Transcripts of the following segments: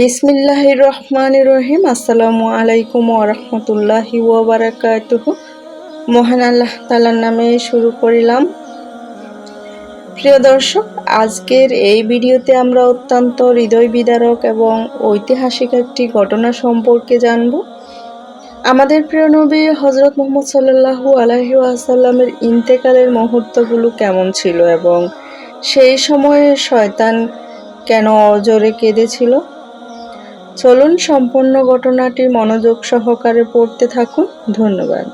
বিসমিল্লাহির রহমানির রহিম। আসসালামু আলাইকুম ওয়া রাহমাতুল্লাহি ওয়া বারাকাতুহু। মহান আল্লাহ তাআলার নামে শুরু করিলাম। প্রিয় দর্শক, আজকের এই ভিডিওতে আমরা অত্যন্ত হৃদয় বিদারক এবং ঐতিহাসিক একটি ঘটনা সম্পর্কে জানব। আমাদের প্রিয় নবী হযরত মুহাম্মদ সাল্লাল্লাহু আলাইহি ওয়াসাল্লামের ইন্তেকালের মুহূর্তগুলো কেমন ছিল এবং সেই সময়ে শয়তান কেন অজরে কেঁদেছিল। চলুন সম্পূর্ণ ঘটনাটি মনোযোগ সহকারে পড়তে থাকুন। ধন্যবাদ।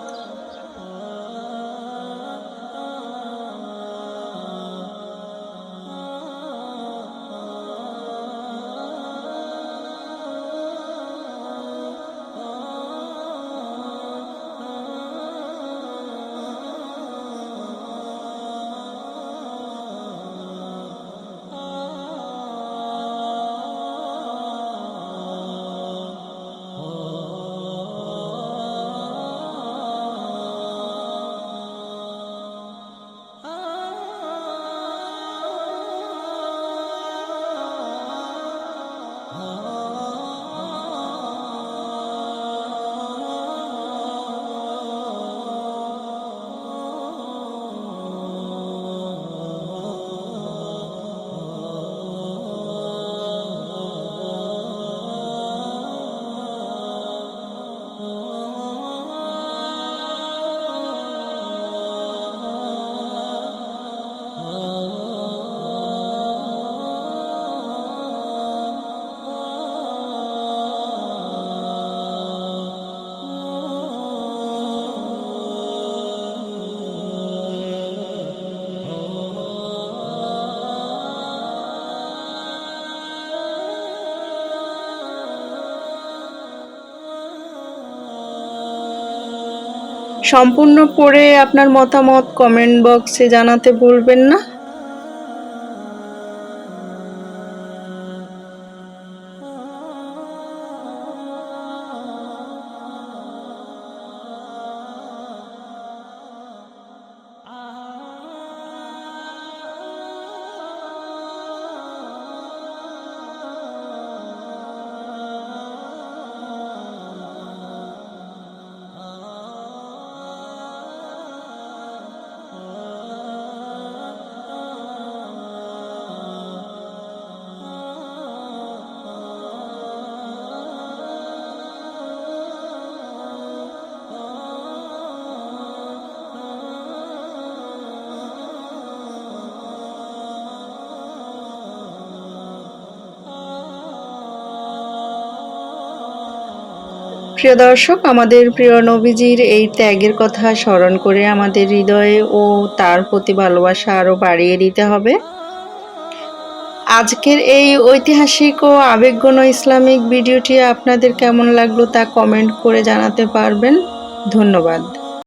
সম্পূর্ণ পড়ে আপনার মতামত কমেন্ট বক্সে জানাতে ভুলবেন না। প্রিয় দর্শক, আমাদের প্রিয় নবীজির এই ত্যাগের কথা স্মরণ করে আমাদের হৃদয়ে ও তার প্রতি ভালোবাসা আরো বাড়িয়ে দিতে হবে। আজকের এই ঐতিহাসিক ও আবেগঘন ইসলামিক ভিডিওটি আপনাদের কেমন লাগলো তা কমেন্ট করে জানাতে পারবেন। ধন্যবাদ।